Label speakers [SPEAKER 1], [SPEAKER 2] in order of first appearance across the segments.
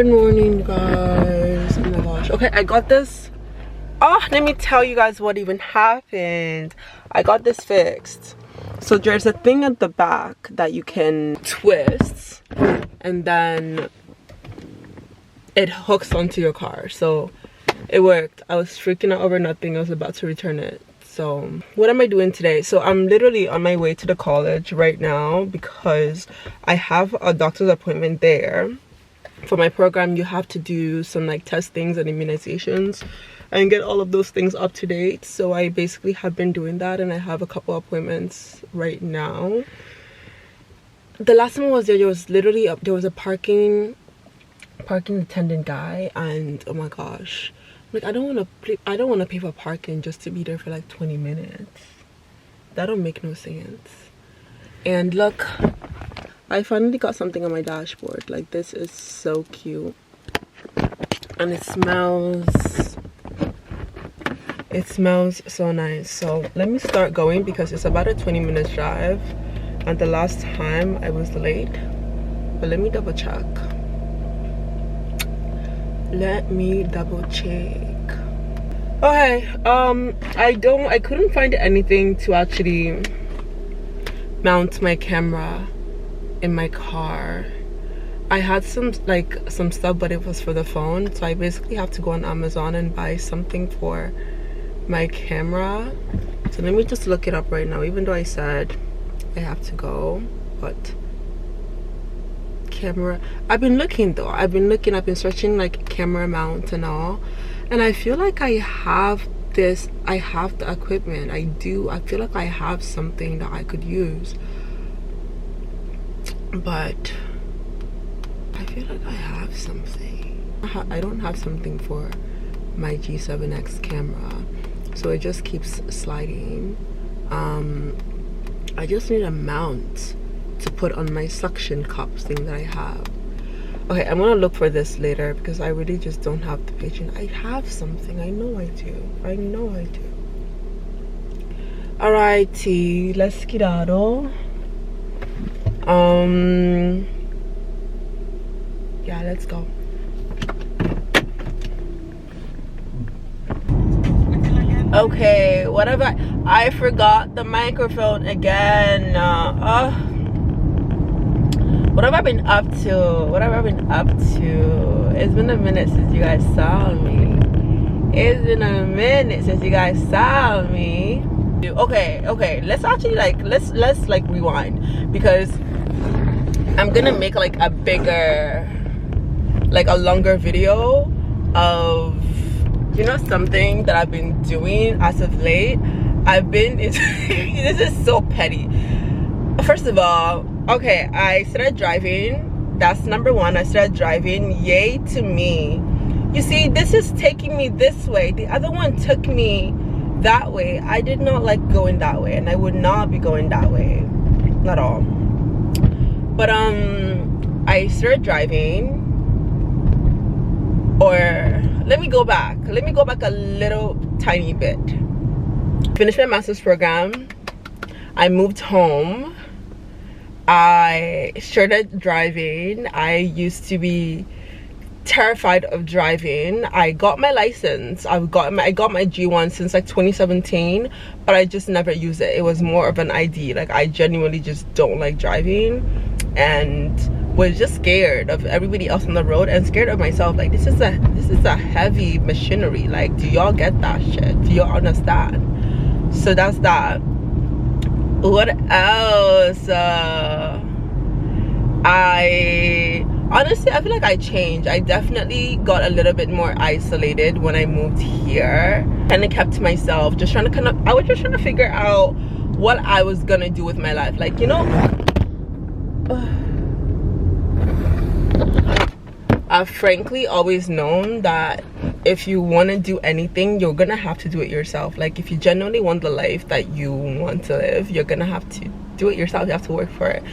[SPEAKER 1] Good morning, guys. Oh my gosh. Okay, I got this. Oh, let me tell you guys what even happened. I got this fixed. So there's a thing at the back that you can twist and then it hooks onto your car. So it worked. I was freaking out over nothing. I was about to return it. So what am I doing today? So I'm literally on my way to the college right now because I have a doctor's appointment there. For my program, you have to do some like testings and immunizations and get all of those things up to date. So I basically have been doing that, and I have a couple appointments right now. The last time I was there was literally there was a parking attendant guy, and oh my gosh, like I don't want to pay for parking just to be there for like 20 minutes. That don't make no sense. And look, I finally got something on my dashboard. Like, this is so cute, and it smells so nice. So let me start going because it's about a 20-minute drive, and the last time I was late. But let me double check. Okay, I couldn't find anything to actually mount my camera in my car. I had some stuff, but it was for the phone, so I basically have to go on Amazon and buy something for my camera. So let me just look it up right now, even though I said I have to go. But camera, I've been searching like camera mount and all, and I feel like I have the equipment. I feel like I have something that I could use, but I feel like I have something. I don't have something for my G7X camera, so it just keeps sliding. I just need a mount to put on my suction cups thing that I have. Okay, I'm gonna look for this later because I really just don't have the patience. I have something. I know I do. Alrighty, let's skedaddle. Yeah, let's go. Okay, whatever. I forgot the microphone again. What have I been up to? It's been a minute since you guys saw me. Okay, let's actually let's rewind, because I'm gonna make like a bigger, like a longer video of, you know, something that I've been doing as of late. This is so petty. First of all, okay, I started driving. That's number one. I started driving. Yay to me. You see, this is taking me this way. The other one took me that way. I did not like going that way, and I would not be going that way at all. But I started driving. Or let me go back a little tiny bit. Finished my master's program. I moved home. I started driving. I used to be terrified of driving. I got my license. I got my G1 since like 2017, but I just never used it. It was more of an ID. Like, I genuinely just don't like driving, and was just scared of everybody else on the road and scared of myself. Like, this is a heavy machinery. Like, do y'all get that shit? Do y'all understand? So that's that. What else? I feel like I changed. I definitely got a little bit more isolated when I moved here, and I kept to myself, I was just trying to figure out what I was gonna do with my life. Like, you know, I've frankly always known that if you want to do anything, you're gonna have to do it yourself. Like, if you genuinely want the life that you want to live, you're gonna have to do it yourself. You have to work for it.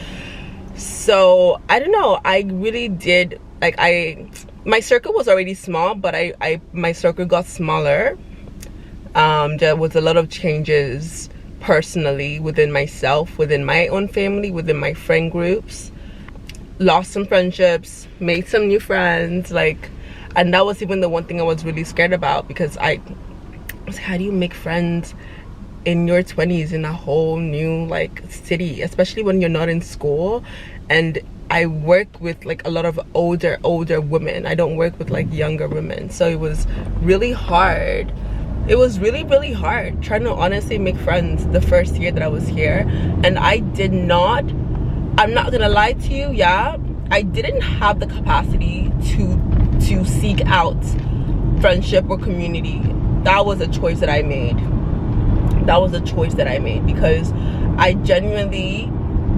[SPEAKER 1] So I don't know, I really did, like, my circle was already small, but my circle got smaller. There was a lot of changes personally within myself, within my own family, within my friend groups. lost some friendships, made some new friends, like, and that was even the one thing I was really scared about, because I was like, how do you make friends in your 20s in a whole new like city, especially when you're not in school? And I work with like a lot of older women. I don't work with like younger women, so it was really hard. It was really hard trying to honestly make friends the first year that I was here. And I'm not gonna lie to you, yeah, I didn't have the capacity to seek out friendship or community. That was a choice that I made. Because I genuinely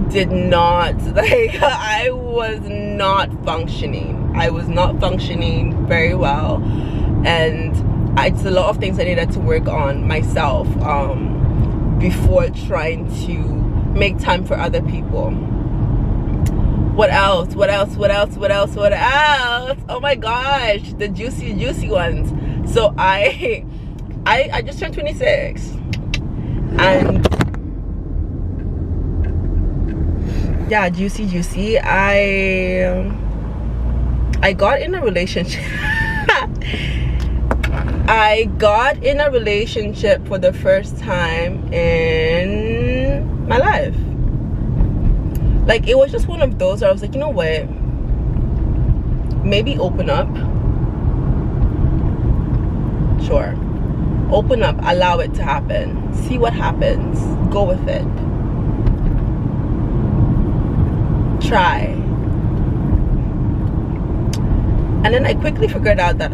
[SPEAKER 1] did not, like, I was not functioning very well, and it's a lot of things I needed to work on myself before trying to make time for other people. What else? Oh my gosh, the juicy ones. So I just turned 26, and yeah, juicy. I got in a relationship. I got in a relationship for the first time in my life. Like, it was just one of those where I was like, you know what, maybe open up. Sure, open up, allow it to happen, see what happens, go with it, try. And then I quickly figured out that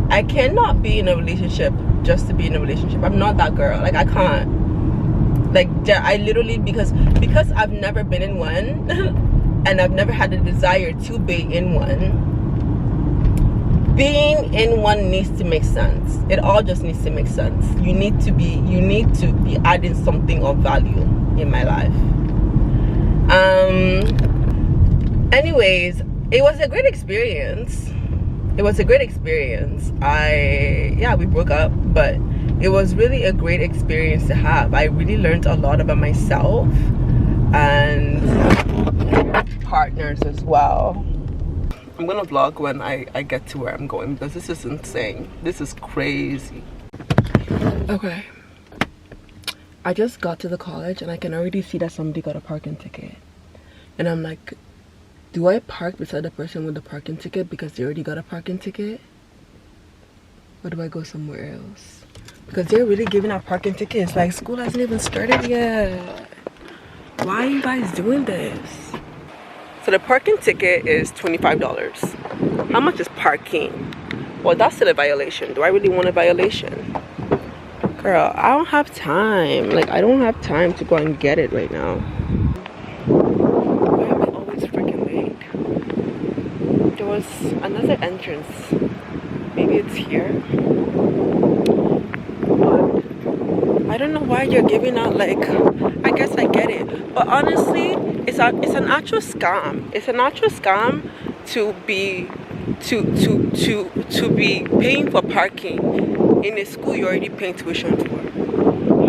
[SPEAKER 1] I cannot be in a relationship just to be in a relationship. I'm not that girl. Like, I can't. Like, I literally, because I've never been in one and I've never had a desire to be in one, being in one needs to make sense. It all just needs to make sense. You need to be adding something of value in my life. Anyways, it was a great experience. We broke up, but it was really a great experience to have. I really learned a lot about myself and partners as well. I'm gonna vlog when I get to where I'm going, because this is insane. This is crazy. Okay, I just got to the college and I can already see that somebody got a parking ticket, and I'm like, do I park beside the person with the parking ticket because they already got a parking ticket? Or do I go somewhere else? Because they're really giving out parking tickets. Like, school hasn't even started yet. Why are you guys doing this? So the parking ticket is $25. How much is parking? Well, that's still a violation. Do I really want a violation? Girl, I don't have time. Like, I don't have time to go and get it right now. There was another entrance. Maybe it's here. But I don't know why you're giving out, like, I guess I get it. But honestly, it's an actual scam. It's an actual scam to be paying for parking in a school you're already paying tuition for.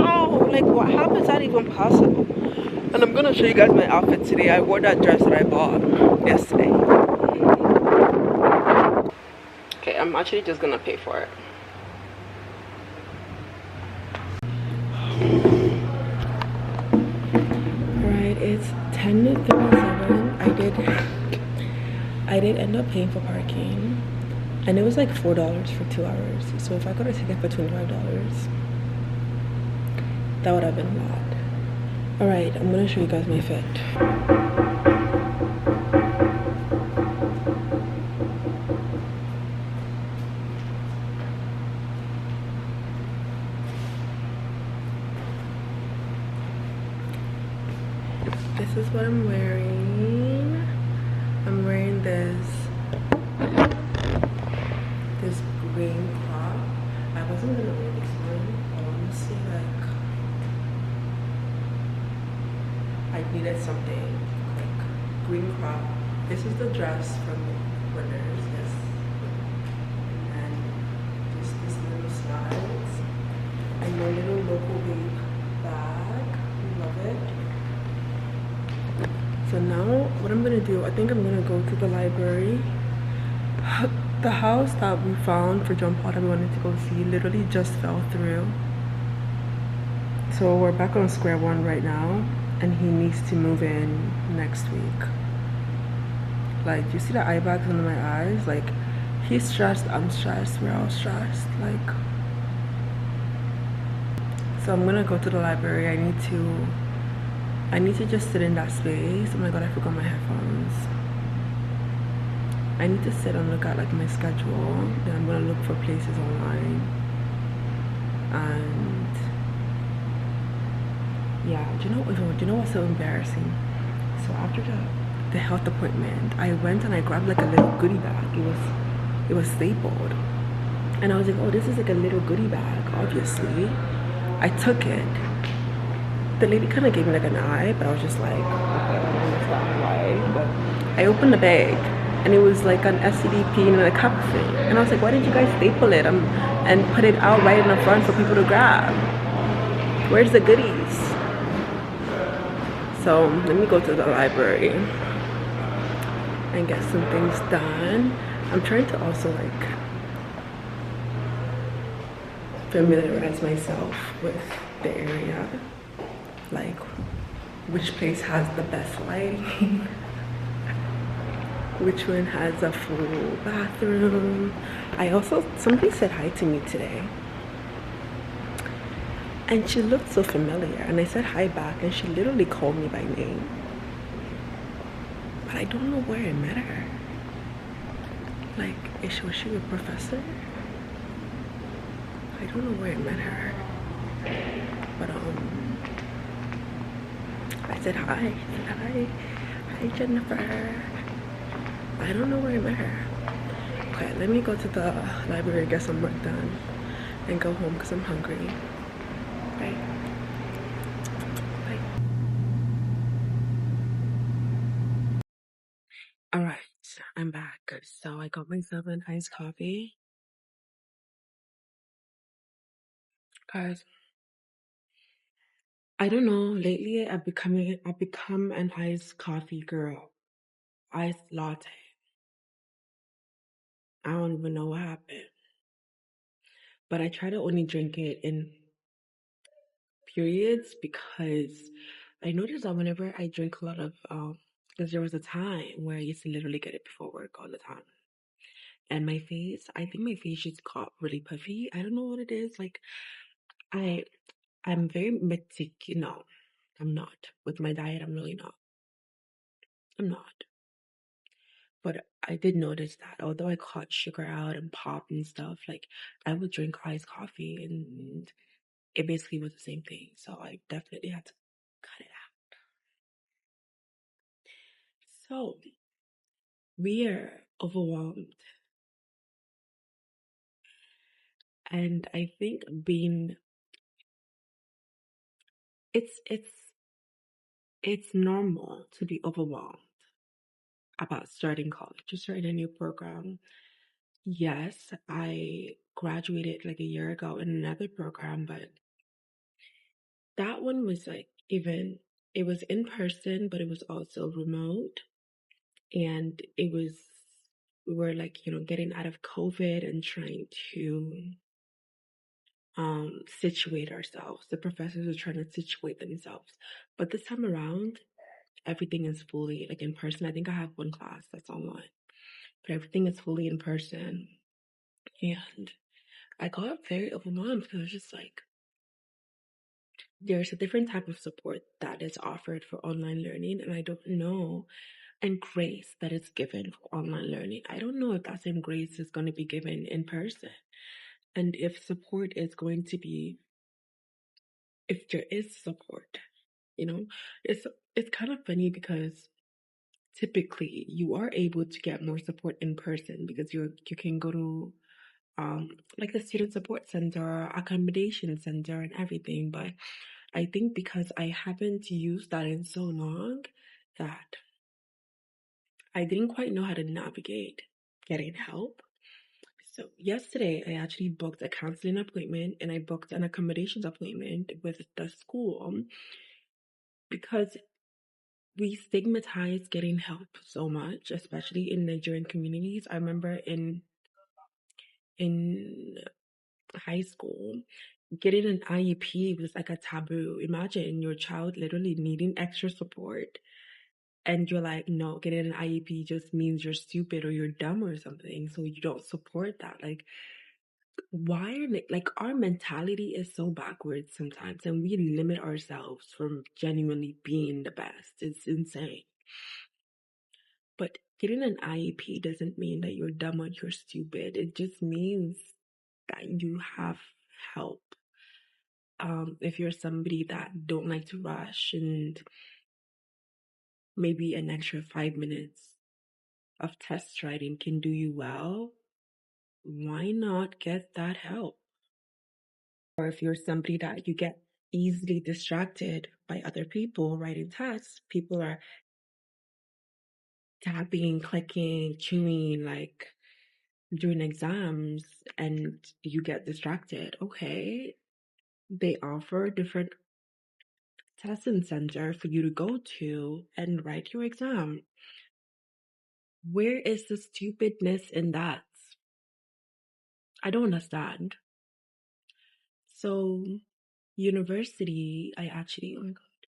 [SPEAKER 1] Oh, like, how is that even possible? And I'm gonna show you guys my outfit today. I wore that dress that I bought yesterday. Okay, I'm actually just gonna pay for it. Alright, it's 10:37. I did end up paying for parking, and it was like $4 for 2 hours. So if I got a ticket for $25, that would have been a lot. Alright, I'm gonna show you guys my fit. This is what I'm wearing. I'm wearing this green crop. I wasn't gonna wear this one. Honestly, like, I needed something like green crop. This is the dress from Winners, yes. And just these little slides. And my little local babe bag. Love it. So now what I'm I'm gonna do, I think I'm gonna go to the library. The house that we found for John Paul that we wanted to go see literally just fell through. So we're back on square one right now, and he needs to move in next week. Like, you see the eye bags under my eyes? Like, he's stressed, I'm stressed, we're all stressed. Like, so I'm gonna go to the library. I need to just sit in that space. Oh my god, I forgot my headphones. I need to sit and look at like my schedule. Then I'm gonna look for places online. And yeah, do you know what's so embarrassing? So after the health appointment, I went and I grabbed like a little goodie bag. It was stapled. And I was like, oh, this is like a little goodie bag, obviously. I took it. The lady kind of gave me like an eye, but I was just like, okay, I don't understand why. But I opened the bag, and it was like an SCDP and a cup thing. And I was like, why didn't you guys staple it and put it out right in the front for people to grab? Where's the goodies? So let me go to the library and get some things done. I'm trying to also like familiarize myself with the area, like which place has the best lighting, which one has a full bathroom. Somebody said hi to me today, and she looked so familiar, and I said hi back, and she literally called me by name, but I don't know where I met her. Like, was she a professor? I don't know where I met her, but I said hi. Hi Jennifer. I don't know where I met her. Okay, let me go to the library, get some work done, and go home because I'm hungry. Bye. Bye. All right, I'm back. So I got myself an iced coffee. Guys, I don't know. Lately, I've become an iced coffee girl. Iced latte. I don't even know what happened. But I try to only drink it in periods because I noticed that whenever I drink a lot of, because there was a time where I used to literally get it before work all the time. And my face, I think my face just got really puffy. I don't know what it is. Like, I'm very meticulous. No, I'm not. With my diet, I'm really not. I'm not. But I did notice that although I cut sugar out and pop and stuff, like I would drink iced coffee and it basically was the same thing. So I definitely had to cut it out. So we're overwhelmed. And I think it's normal to be overwhelmed about starting college, to starting a new program. Yes, I graduated like a year ago in another program, but that one was like it was in person, but it was also remote. And we were like, getting out of COVID and trying to situate ourselves. The professors are trying to situate themselves. But this time around, everything is fully like in person. I think I have one class that's online, but everything is fully in person. And I got very overwhelmed because I was just like, there's a different type of support that is offered for online learning, and I don't know, and grace that is given for online learning. I don't know if that same grace is going to be given in person, and if support is going to be, if there is support, you know, it's kind of funny because typically you are able to get more support in person because you can go to like the student support center, accommodation center, and everything. But I think because I haven't used that in so long that I didn't quite know how to navigate getting help. So yesterday I actually booked a counseling appointment and I booked an accommodations appointment with the school because we stigmatize getting help so much, especially in Nigerian communities. I remember in high school, getting an IEP was like a taboo. Imagine your child literally needing extra support, and you're like, no, getting an IEP just means you're stupid or you're dumb or something. So you don't support that. Like, why are like our mentality is so backwards sometimes, and we limit ourselves from genuinely being the best. It's insane. But getting an IEP doesn't mean that you're dumb or you're stupid. It just means that you have help. If you're somebody that don't like to rush, and maybe an extra 5 minutes of test writing can do you well, why not get that help? Or if you're somebody that you get easily distracted by other people writing tests, people are tapping, clicking, chewing, like during exams, and you get distracted. Okay, they offer different testing center for you to go to and write your exam. Where is the stupidness in that? I don't understand. So, university, I actually, oh my God,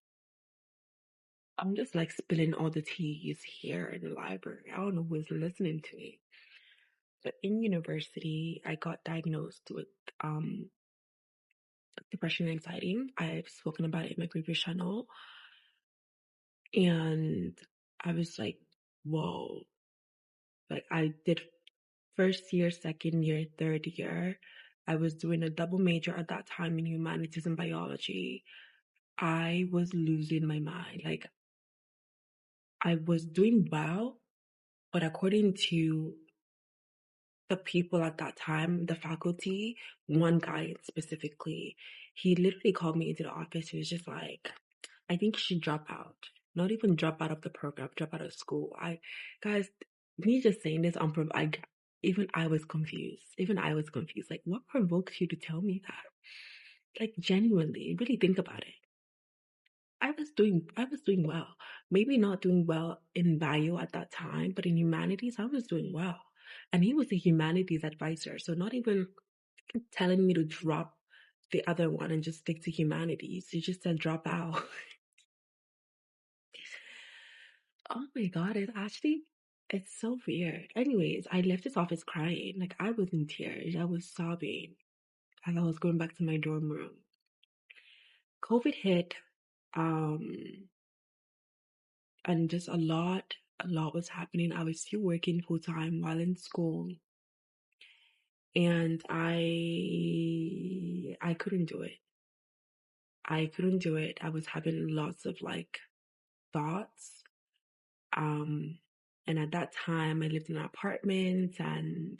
[SPEAKER 1] I'm just like spilling all the teas here in the library. I don't know who's listening to me. But in university, I got diagnosed with depression and anxiety. I've spoken about it in my previous channel. And I was like, whoa. Like I did first year, second year, third year. I was doing a double major at that time in humanities and biology. I was losing my mind. Like I was doing well, but according to the people at that time, the faculty, one guy specifically, he literally called me into the office. He was just like, I think you should drop out. Not even drop out of the program, drop out of school. Guys, me just saying this on even I was confused. Even I was confused. Like, what provoked you to tell me that? Like, genuinely, really think about it. I was doing well. Maybe not doing well in bio at that time, but in humanities, I was doing well. And he was a humanities advisor, so not even telling me to drop the other one and just stick to humanities. He just said drop out. Oh my God, it's so weird. Anyways, I left his office crying. Like I was in tears. I was sobbing as I was going back to my dorm room. COVID hit, um, and just a lot was happening. I was still working full time while in school, and I couldn't do it. I couldn't do it. I was having lots of like thoughts. Um, and at that time I lived in an apartment, and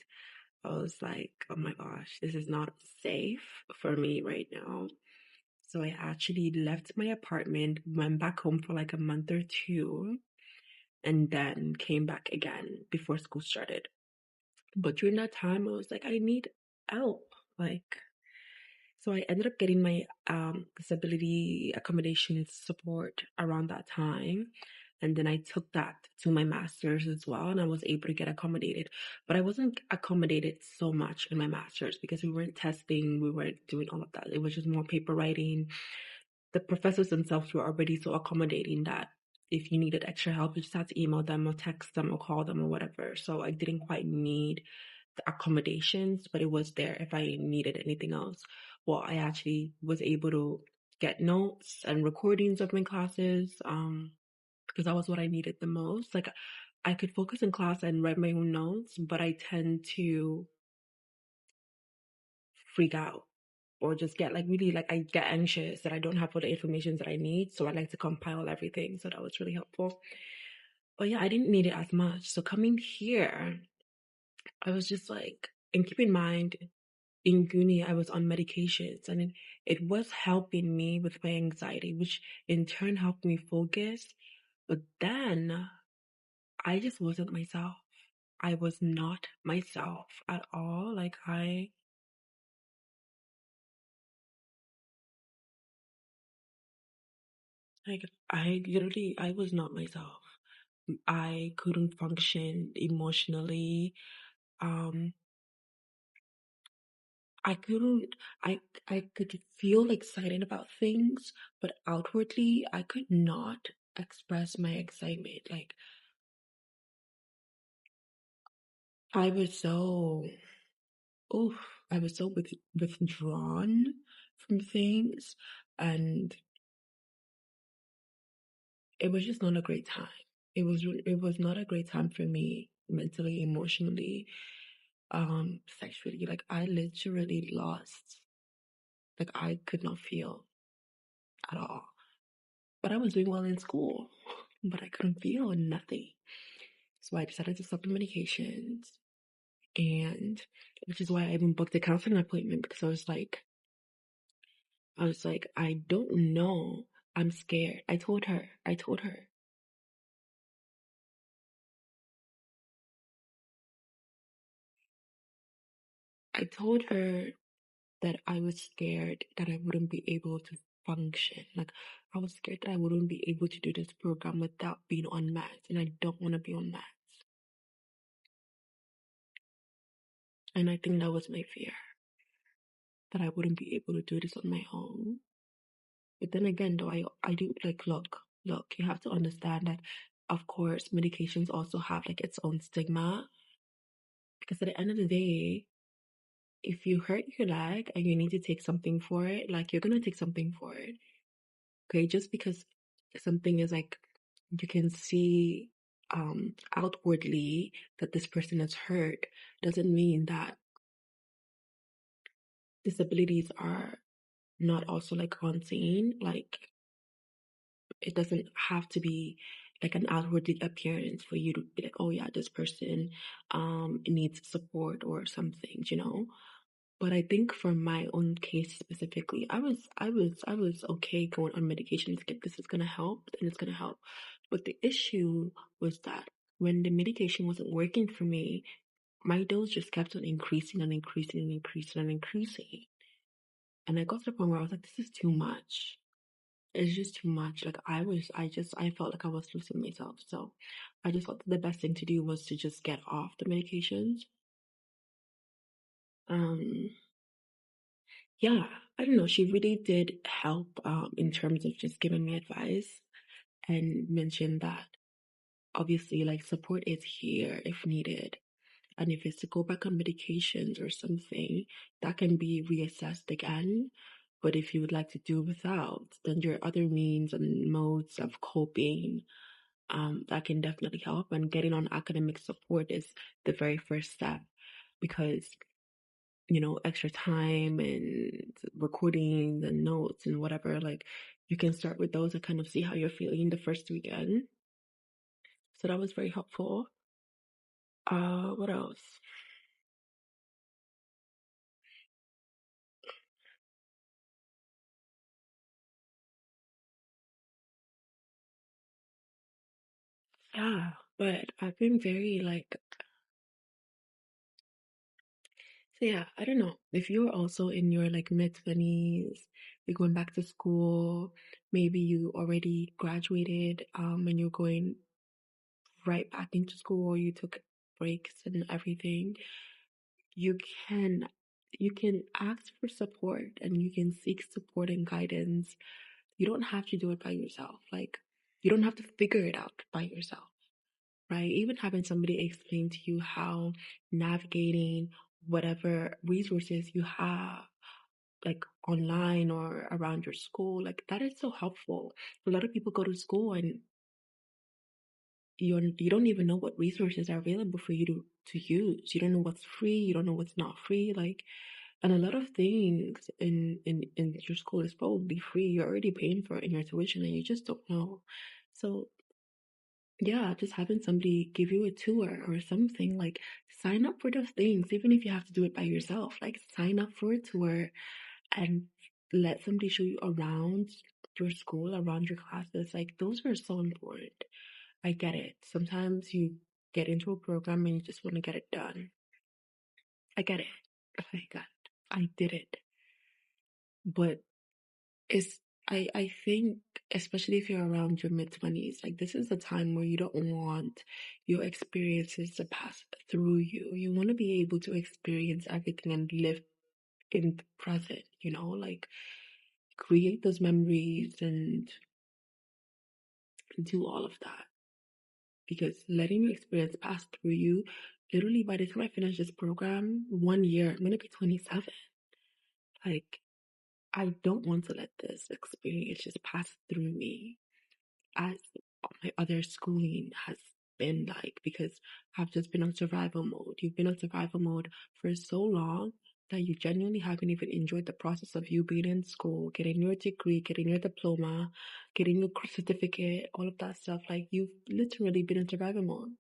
[SPEAKER 1] I was like, oh my gosh, this is not safe for me right now. So I actually left my apartment, went back home for like a month or two, and then came back again before school started. But during that time, I was like, I need help. Like, so I ended up getting my disability accommodation support around that time. And then I took that to my master's as well, and I was able to get accommodated. But I wasn't accommodated so much in my master's because we weren't testing, we weren't doing all of that. It was just more paper writing. The professors themselves were already so accommodating that if you needed extra help, you just had to email them or text them or call them or whatever. So I didn't quite need the accommodations, but it was there if I needed anything else. Well, I actually was able to get notes and recordings of my classes, because that was what I needed the most. Like I could focus in class and write my own notes, but I tend to freak out or just get like really like I get anxious that I don't have all the information that I need. So I like to compile everything. So that was really helpful. But yeah, I didn't need it as much. So coming here, I was just like, and keep in mind, in uni, I was on medications, and it was helping me with my anxiety, which in turn helped me focus. But then I just wasn't myself. I was not myself at all. Like Like, I was not myself. I couldn't function emotionally. Um, I couldn't, I could feel excited about things, but outwardly, I could not express my excitement. Like, I was so, oof, I was so withdrawn from things, and it was just not a great time. It was not a great time for me mentally, emotionally, sexually. Like, I literally lost. Like, I could not feel at all. But I was doing well in school, but I couldn't feel nothing. So I decided to stop the medications, and which is why I even booked a counseling appointment, because I was like, I don't know. I'm scared. I told her that I was scared that I wouldn't be able to function. Like, I was scared that I wouldn't be able to do this program without being on meds, and I don't want to be on meds. And I think that was my fear, that I wouldn't be able to do this on my own. But then again, though, I do, like, look, you have to understand that, of course, medications also have like its own stigma, because at the end of the day, if you hurt your leg and you need to take something for it, like, you're gonna take something for it. Okay, just because something is like, you can see outwardly that this person is hurt, doesn't mean that disabilities are not also like unseen. Like, it doesn't have to be like an outward appearance for you to be like, oh yeah, this person needs support or something. But I think for my own case specifically, I was okay going on medication to get this is gonna help and it's gonna help. But the issue was that when the medication wasn't working for me, my dose just kept on increasing and increasing and increasing and increasing. And I got to the point where I was like, this is too much. It's just too much. Like, I felt like I was losing myself. So I just thought the best thing to do was to just get off the medications. Um, yeah, I don't know. She really did help in terms of just giving me advice, and mentioned that obviously, like, support is here if needed. And if it's to go back on medications or something, that can be reassessed again. But if you would like to do without, then there are other means and modes of coping that can definitely help. And getting on academic support is the very first step, because extra time and recordings and notes and whatever, like, you can start with those and kind of see how you're feeling the first weekend. So that was very helpful. What else? Yeah, but I've been very like, so yeah, I don't know. If you're also in your like mid-20s, you're going back to school, maybe you already graduated, and you're going right back into school, you took breaks and everything, you can you can ask for support and you can seek support and guidance. You don't have to do it by yourself. Like, you don't have to figure it out by yourself, right? Even having somebody explain to you how navigating whatever resources you have, like online or around your school, like, that is so helpful. A lot of people go to school and you don't even know what resources are available for you to use. You don't know what's free, you don't know what's not free, like, and a lot of things in your school is probably free. You're already paying for it in your tuition and you just don't know. So yeah, just having somebody give you a tour or something, like, sign up for those things, even if you have to do it by yourself. Like, sign up for a tour and let somebody show you around your school, around your classes. Like, those are so important. I get it. Sometimes you get into a program and you just want to get it done. I get it. I got it. I did it. But it's I think, especially if you're around your mid-20s, like this is the time where you don't want your experiences to pass through you. You want to be able to experience everything and live in the present, you know, like create those memories and do all of that. Because letting your experience pass through you, literally by the time I finish this program, 1 year, I'm gonna be 27. Like, I don't want to let this experience just pass through me as my other schooling has been like, because I've just been on survival mode. You've been on survival mode for so long that you genuinely haven't even enjoyed the process of you being in school, getting your degree, getting your diploma, getting your certificate, all of that stuff. Like, you've literally been in survival mode.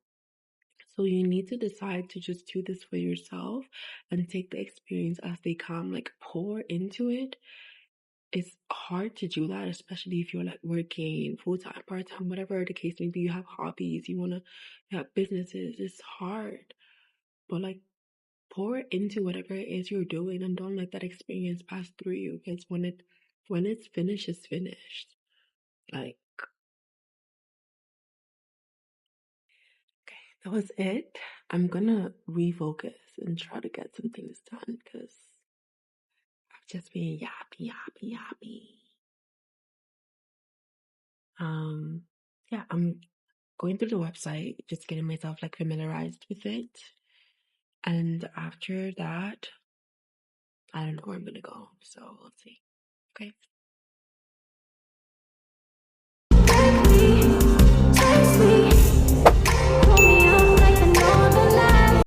[SPEAKER 1] So you need to decide to just do this for yourself and take the experience as they come, like pour into it. It's hard to do that, especially if you're like working full time, part time, whatever the case may be. You have hobbies, you have businesses. It's hard, but like pour into whatever it is you're doing and don't let that experience pass through you. Because when it's finished, it's finished. Like, okay, that was it. I'm gonna refocus and try to get some things done because I've just been yappy, yappy, yappy. Um, yeah, I'm going through the website, just getting myself like familiarized with it. And after that, I don't know where I'm gonna go. So we'll see. Okay.